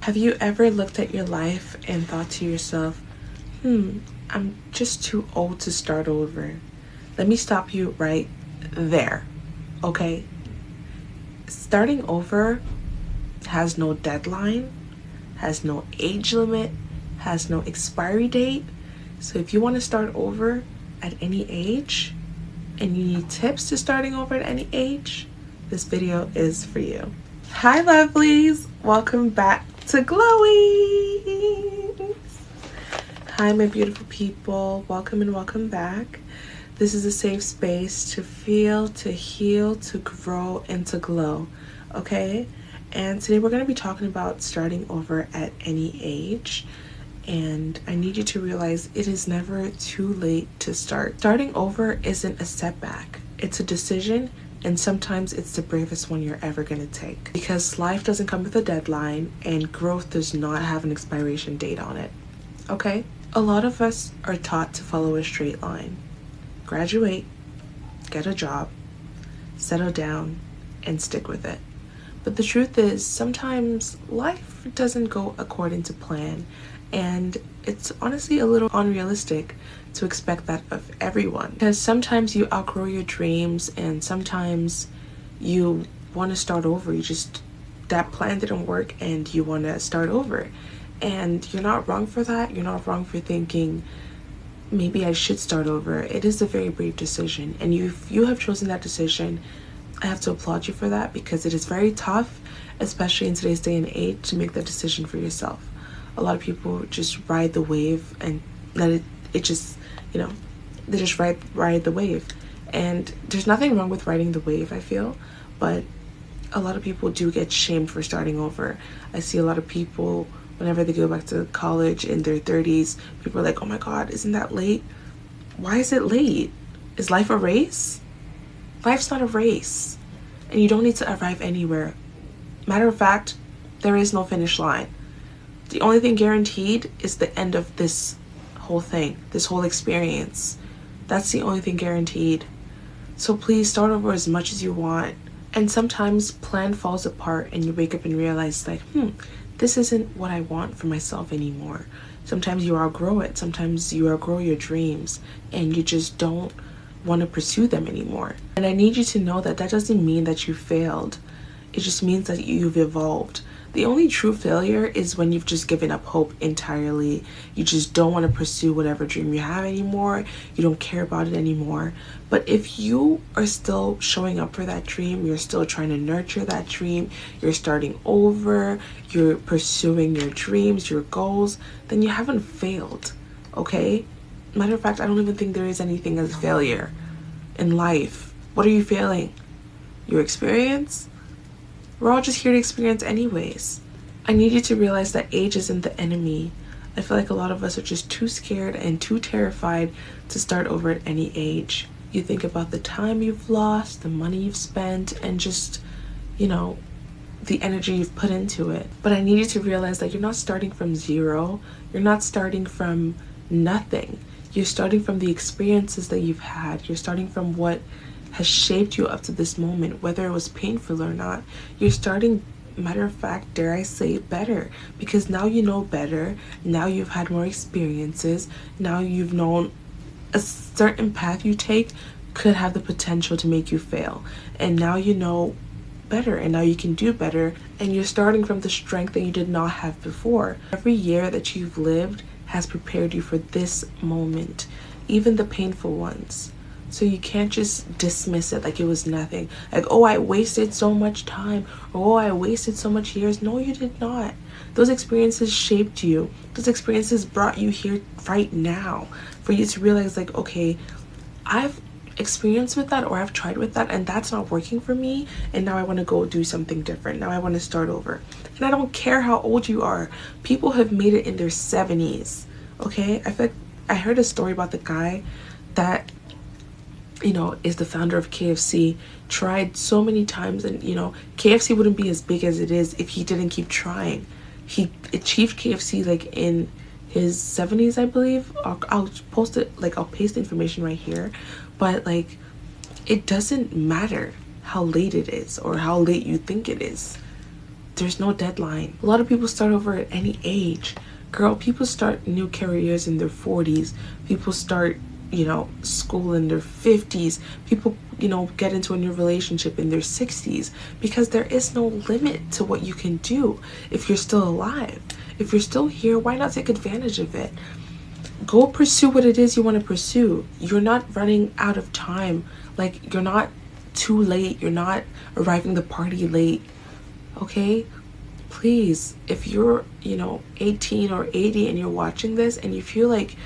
Have you ever looked at your life and thought to yourself, I'm just too old to start over? Let me stop you right there, okay? Starting over has no deadline, has no age limit, has no expiry date. So if you want to start over at any age and you need tips to starting over at any age, this video is for you. Hi lovelies, welcome back to Glowing. Hi my beautiful people, welcome and welcome back. This is a safe space to feel, to heal, to grow, and to glow, okay? And today we're going to be talking about starting over at any age. And I need you to realize it is never too late to start. Starting over isn't a setback, it's a decision. And sometimes it's the bravest one you're ever going to take, because life doesn't come with a deadline and growth does not have an expiration date on it, okay? A lot of us are taught to follow a straight line. Graduate, get a job, settle down, and stick with it. But the truth is, sometimes life doesn't go according to plan, and it's honestly a little unrealistic to expect that of everyone, because sometimes you outgrow your dreams and sometimes you want to start over. That plan didn't work and you want to start over, and you're not wrong for that. You're not wrong for thinking maybe I should start over. It is a very brave decision, and you have chosen that decision. I have to applaud you for that, because it is very tough, especially in today's day and age, to make that decision for yourself. A lot of people just ride the wave and let it just, they just ride the wave. And there's nothing wrong with riding the wave, I feel, but a lot of people do get shamed for starting over. I see a lot of people, whenever they go back to college in their 30s, people are like, oh my God, isn't that late? Why is it late? Is life a race? Life's not a race, and you don't need to arrive anywhere. Matter of fact, there is no finish line. The only thing guaranteed is the end of this whole thing, this whole experience. That's the only thing guaranteed. So please start over as much as you want. And sometimes plan falls apart and you wake up and realize like, this isn't what I want for myself anymore. Sometimes you outgrow it. Sometimes you outgrow your dreams and you just don't want to pursue them anymore. And I need you to know that that doesn't mean that you failed. It just means that you've evolved. The only true failure is when you've just given up hope entirely. You just don't want to pursue whatever dream you have anymore. You don't care about it anymore. But if you are still showing up for that dream, you're still trying to nurture that dream, you're starting over, you're pursuing your dreams, your goals, then you haven't failed, okay? Matter of fact, I don't even think there is anything as failure in life. What are you failing? Your experience? We're all just here to experience anyways. I need you to realize that age isn't the enemy. I feel like a lot of us are just too scared and too terrified to start over at any age. You think about the time you've lost, the money you've spent, and just, the energy you've put into it. But I need you to realize that you're not starting from zero. You're not starting from nothing. You're starting from the experiences that you've had. You're starting from what has shaped you up to this moment, whether it was painful or not. You're starting, matter of fact, dare I say, better, because now you know better. Now you've had more experiences. Now you've known a certain path you take could have the potential to make you fail, and now you know better, and now you can do better, and you're starting from the strength that you did not have before. Every year that you've lived has prepared you for this moment, even the painful ones. So you can't just dismiss it like it was nothing. Like, oh, I wasted so much time. Oh, I wasted so much years. No, you did not. Those experiences shaped you. Those experiences brought you here right now for you to realize like, okay, I've experienced with that, or I've tried with that, and that's not working for me, and now I want to go do something different. Now I want to start over. And I don't care how old you are. People have made it in their 70s, okay? I feel like I heard a story about the guy that is the founder of KFC, tried so many times, and KFC wouldn't be as big as it is if he didn't keep trying. He achieved KFC like in his 70s, I believe. I'll post it, I'll paste the information right here, but it doesn't matter how late it is or how late you think it is. there's no deadline. A lot of people start over at any age. Girl, people start new careers in their 40s. People start, school in their 50s. People, get into a new relationship in their 60s, because there is no limit to what you can do if you're still alive. If you're still here, why not take advantage of it? Go pursue what it is you want to pursue. You're not running out of time. Like, you're not too late. You're not arriving the party late. Okay? Please, if you're, 18 or 80 and you're watching this and you feel like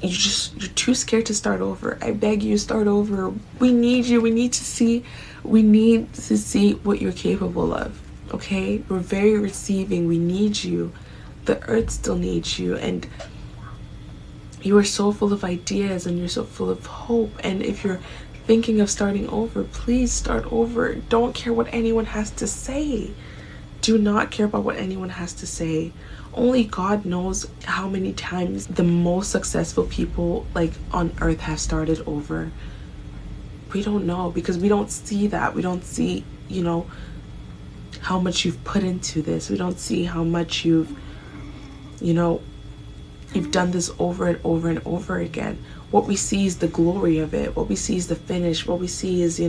you're too scared to start over, I beg you, start over. We need you. We need to see what you're capable of. Okay? We're very receiving. We need you. The earth still needs you, and you are so full of ideas and you're so full of hope. And if you're thinking of starting over, please start over. Don't care what anyone has to say. Do not care about what anyone has to say. Only God knows how many times the most successful people on earth have started over. We don't know, because we don't see that. We don't see, how much you've put into this. We don't see how much you've done this over and over and over again. What we see is the glory of it. What we see is the finish. What we see is,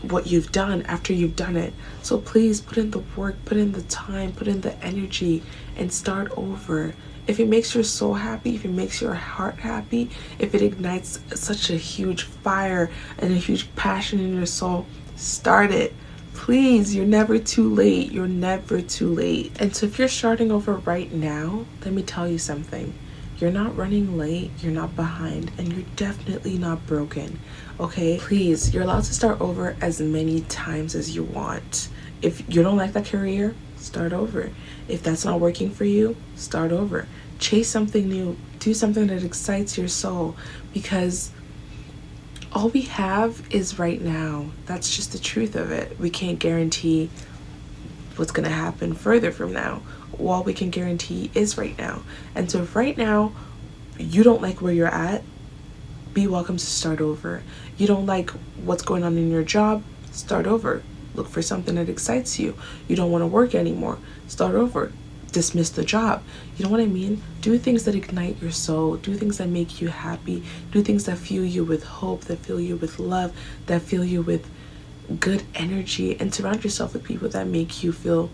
what you've done after you've done it. So please put in the work, put in the time, put in the energy, and start over. If it makes your soul happy, if it makes your heart happy, if it ignites such a huge fire and a huge passion in your soul, start it. Please, you're never too late. You're never too late. And so if you're starting over right now, let me tell you something. You're not running late, you're not behind, and you're definitely not broken. Okay? Please, you're allowed to start over as many times as you want. If you don't like that career, start over. If that's not working for you, start over. Chase something new. Do something that excites your soul, because all we have is right now. That's just the truth of it. We can't guarantee what's going to happen further from now. All we can guarantee is right now. And so if right now you don't like where you're at, be welcome to start over. You don't like what's going on in your job, start over. Look for something that excites you. You don't want to work anymore, start over. Dismiss the job. You know what I mean? Do things that ignite your soul. Do things that make you happy. Do things that fill you with hope, that fill you with love, that fill you with good energy. And surround yourself with people that make you feel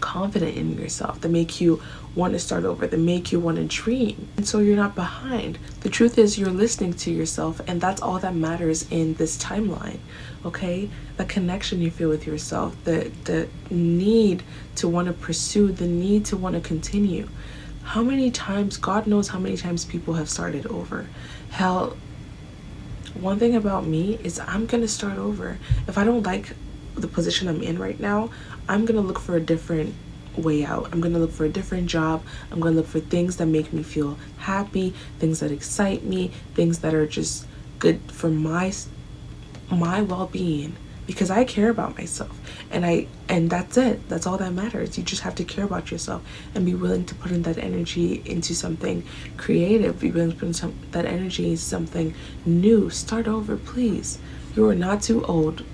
confident in yourself, that make you want to start over, that make you want to dream. And so you're not behind. The truth is, you're listening to yourself, and that's all that matters in this timeline. Okay? The connection you feel with yourself, the need to want to pursue, the need to want to continue. How many times, God knows how many times people have started over. Hell, one thing about me is I'm going to start over. If I don't like the position I'm in right now, I'm going to look for a different way out. I'm going to look for a different job. I'm going to look for things that make me feel happy, things that excite me, things that are just good for my well-being, because I care about myself, and that's it. That's all that matters. You just have to care about yourself and be willing to put in that energy into something creative. Be willing to put in that energy into something new. Start over, please. You are not too old.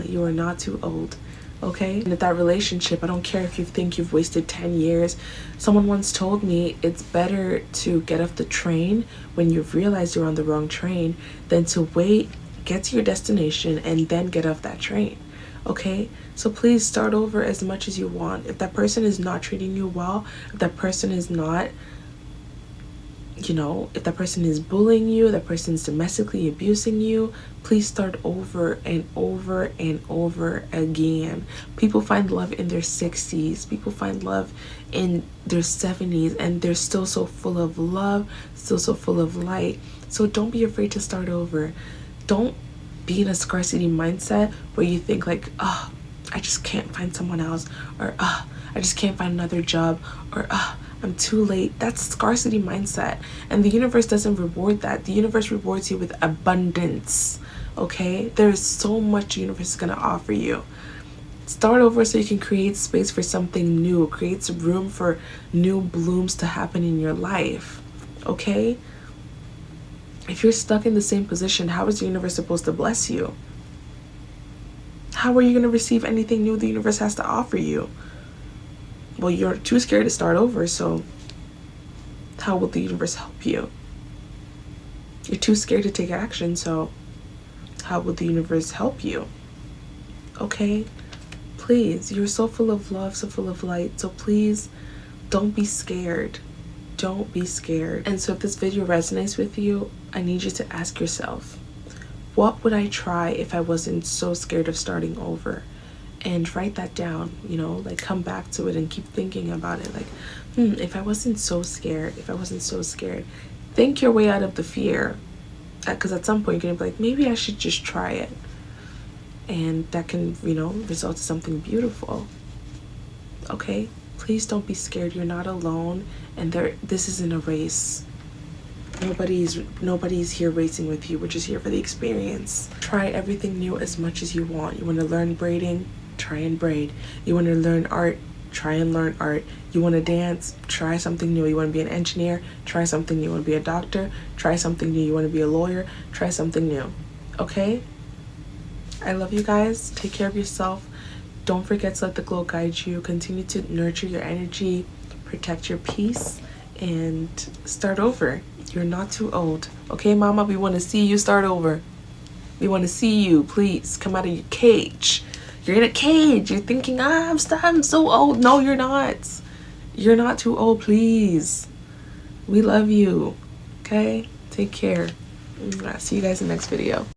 You are not too old. Okay? And at that relationship, I don't care if you think you've wasted 10 years. Someone once told me it's better to get off the train when you've realized you're on the wrong train than to wait, get to your destination, and then get off that train. Okay? So please start over as much as you want. If that person is not treating you well, if that person is not, if that person is bullying you, that person is domestically abusing you, please start over and over and over again. People find love in their 60s. People find love in their 70s, and they're still so full of love, still so full of light. So don't be afraid to start over. Don't be in a scarcity mindset where you think like, oh, I just can't find someone else, or I just can't find another job, or I'm too late. That's scarcity mindset. And the universe doesn't reward that. The universe rewards you with abundance. Okay? There's so much the universe is going to offer you. Start over so you can create space for something new. Create some room for new blooms to happen in your life. Okay? If you're stuck in the same position, how is the universe supposed to bless you? how are you going to receive anything new the universe has to offer you? Well, you're too scared to start over, so how will the universe help you? You're too scared to take action, so how will the universe help you? Okay? Please, you're so full of love, so full of light, so please don't be scared. Don't be scared. And so if this video resonates with you, I need you to ask yourself, what would I try if I wasn't so scared of starting over? And write that down, you know, like come back to it and keep thinking about it. Like, if I wasn't so scared, think your way out of the fear. Because at some point you're gonna be like, maybe I should just try it. And that can, you know, result in something beautiful. Okay? Please don't be scared. You're not alone. And this isn't a race. Nobody's here racing with you. We're just here for the experience. Try everything new as much as you want. You want to learn braiding? Try and braid. You want to learn art? Try and learn art. You want to dance? Try something new. You want to be an engineer? Try something new. You want to be a doctor? Try something new. You want to be a lawyer? Try something new. Okay? I love you guys. Take care of yourself. Don't forget to let the glow guide you. Continue to nurture your energy, protect your peace, and start over. You're not too old. Okay, mama? We want to see you start over. We want to see you. Please come out of your cage. You're in a cage. You're thinking, I'm so old. No, you're not. You're not too old, please. We love you. Okay? Take care. See you guys in the next video.